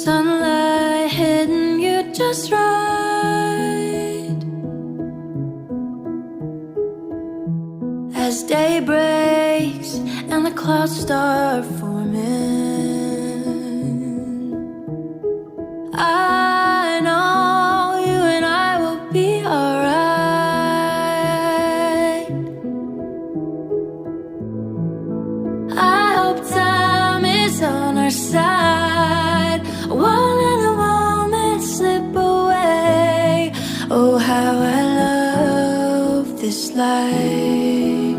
Sunlight hitting you just right as day breaks and the clouds start forming. I know you and I will be alright. I hope time is on our side. Won't let the moment slip away. Oh, how I love this life.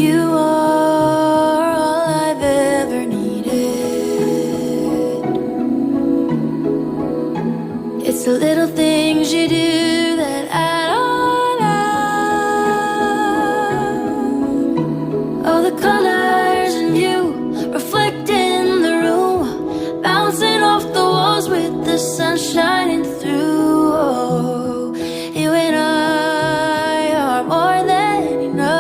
You are all I've ever needed. It's the little things you do that add on up. Oh, the colors in you reflect in the room, bouncing off the walls with the sun shining through. Oh, you and I are more than enough.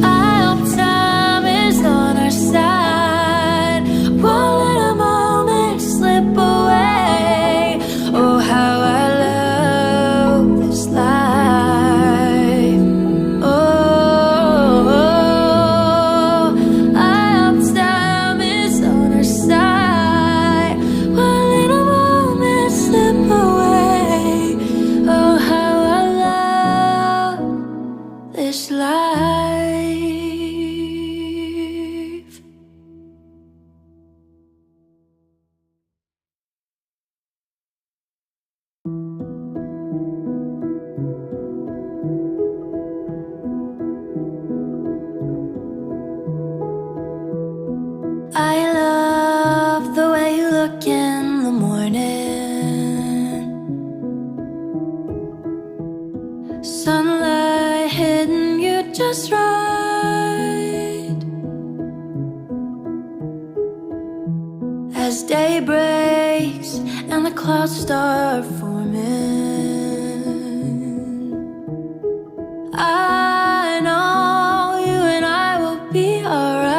I hope time is on our side. Won't let a moment slip away. Oh, how I love this life. Oh, I hope time is on our side. Won't let a moment slip away. Oh, how I love this life. I love the way you look in the morning. Sunlight hitting you just right as day breaks and the clouds start forming. I know you and I will be alright.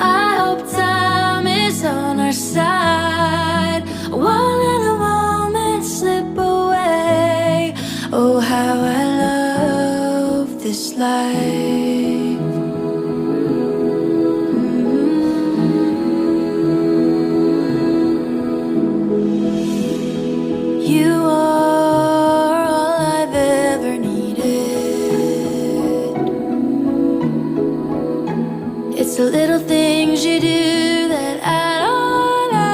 I hope time is on our side. Won't let the moment slip away. Oh, how I love this life. You are all I've ever needed. It's the little things you do that add on up.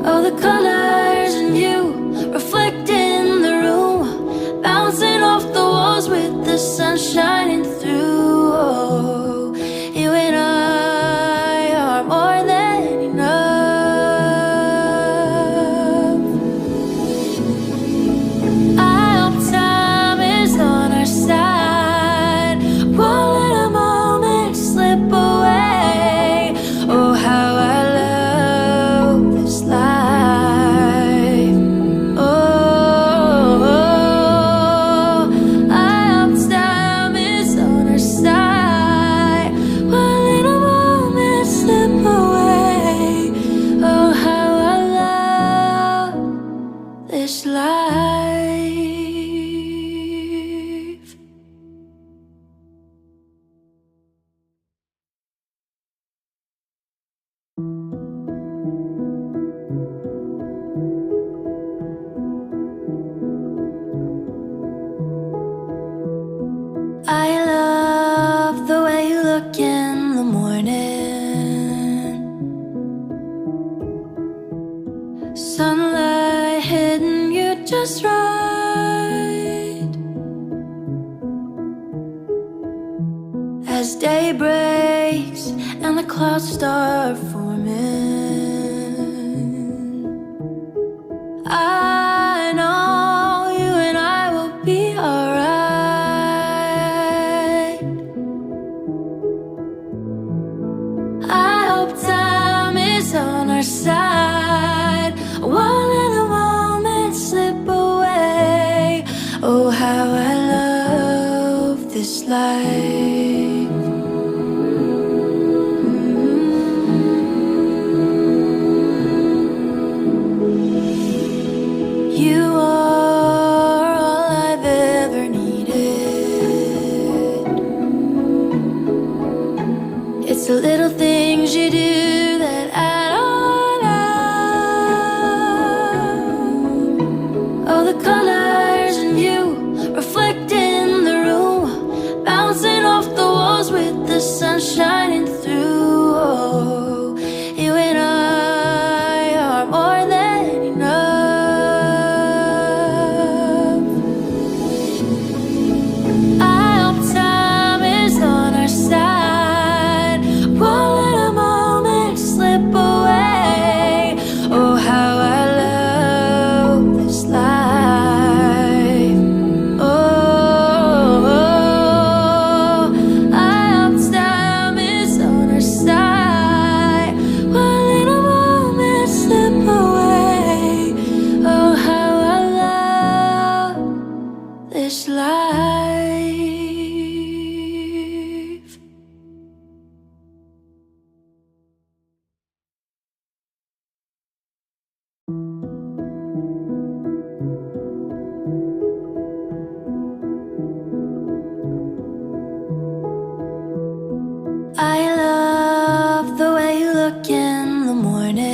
Oh, the colors in you reflect in the room, bouncing off the walls with the sun shining through. Oh, you and I are more than enough. I hope time is on our side. Won't let a moment slip away. Oh, how I love this life. Oh, I hope time is on our side. Won't let a moment slip away. Oh, how I love this life. I love the way you look in the morning. Sunlight hitting you just right as day breaks and the clouds start forming. I know you and I will be alright. this life. You are all I've ever needed. It's the little things you do that add on up. Oh, the colors in you reflect in the room, bouncing off the walls with the sun shining through. Oh, you and I are more than enough. I hope time is on our side. Won't let a moment slip away. Oh, how I love this life. Oh, I hope time is on our side. Won't let a moment slip away. Oh, how I love this life. I love the way you look in the morning.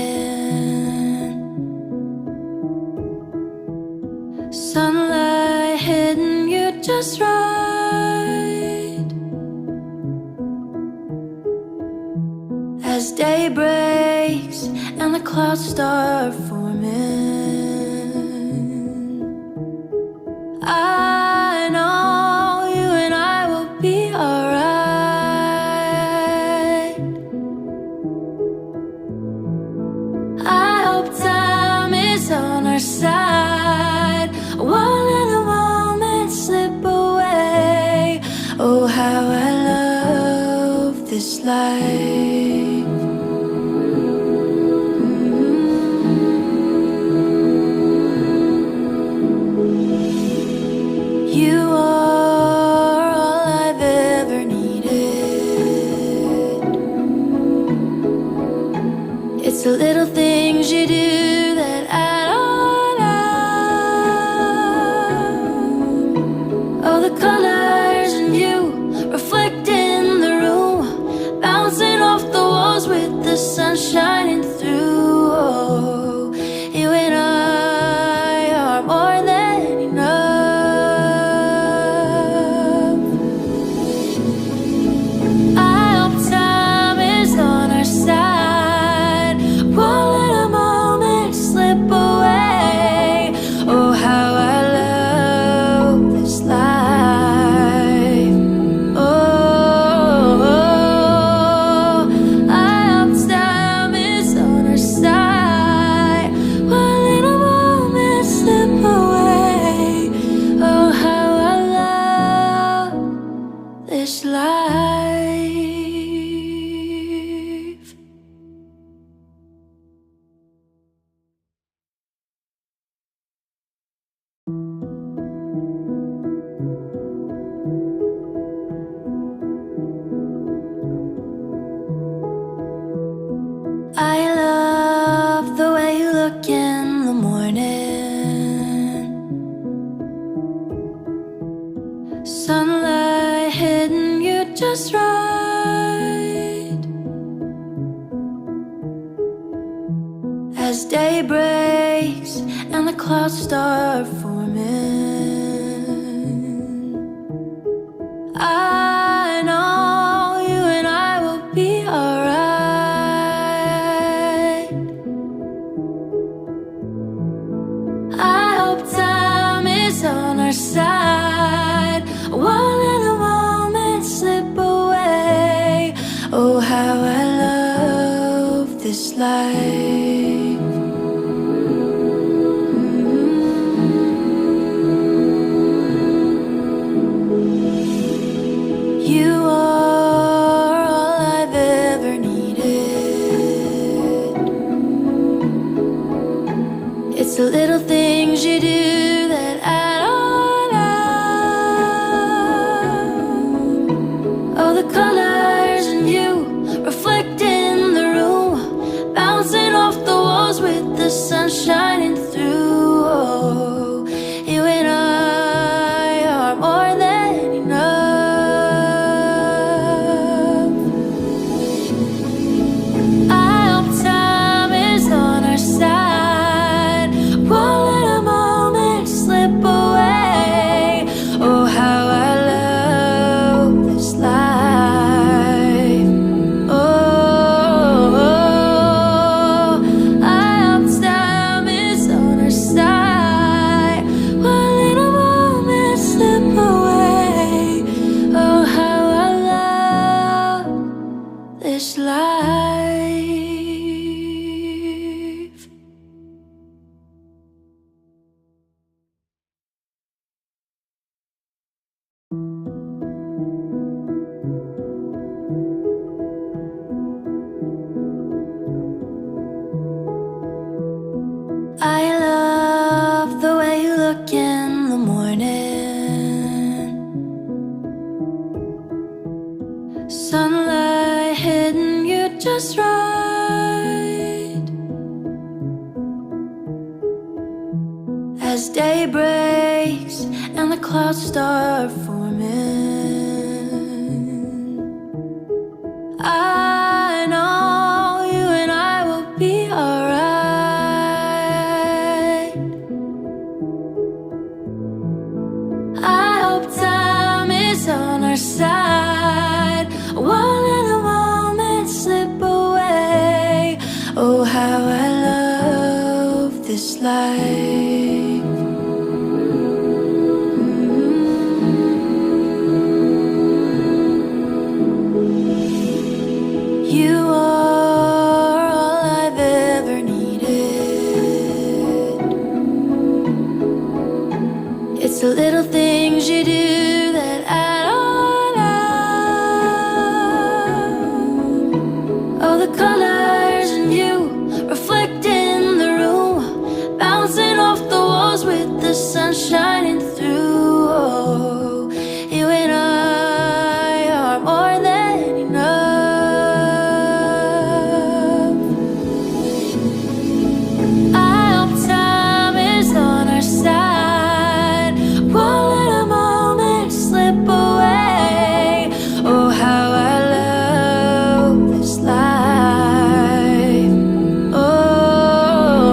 Sunlight hitting you just right. As day breaks and the clouds start forming, I know you and I will be alright. I hope time is on our side. Won't let a moment slip away. Oh, how I love this life. You are all I've ever needed. It's the little things you do that add on up. Oh, the colors in you reflect in the room, bouncing off the walls with the sun shining through. Oh, you and I are more than enough. I hope time is on our side. Won't let a moment slip away. Oh, how I love this life. Oh, I hope time is on our side. Won't let a moment slip away. Oh, how I love this life. I love the way you look in the morning. Sunlight hitting you just right. As day breaks and the clouds start forming, I know you and I will be alright. I hope time is on our side. Won't let a moment slip away. Oh, how I love this life. You are all I've ever needed. It's the little things you do that add on all the colors in you reflect in the room, bouncing off the walls with the sun shining through. Oh, you and I are more than enough. I hope time is on our side, won't let a moment slip away. Oh, how I love this life. Oh, I hope time is on our side, won't let a moment slip away. Oh, how I love this life. I love the way you look in the morning, sunlight hitting you just right. As day breaks and the clouds start forming, I know you and I will be alright. I hope time is on our side,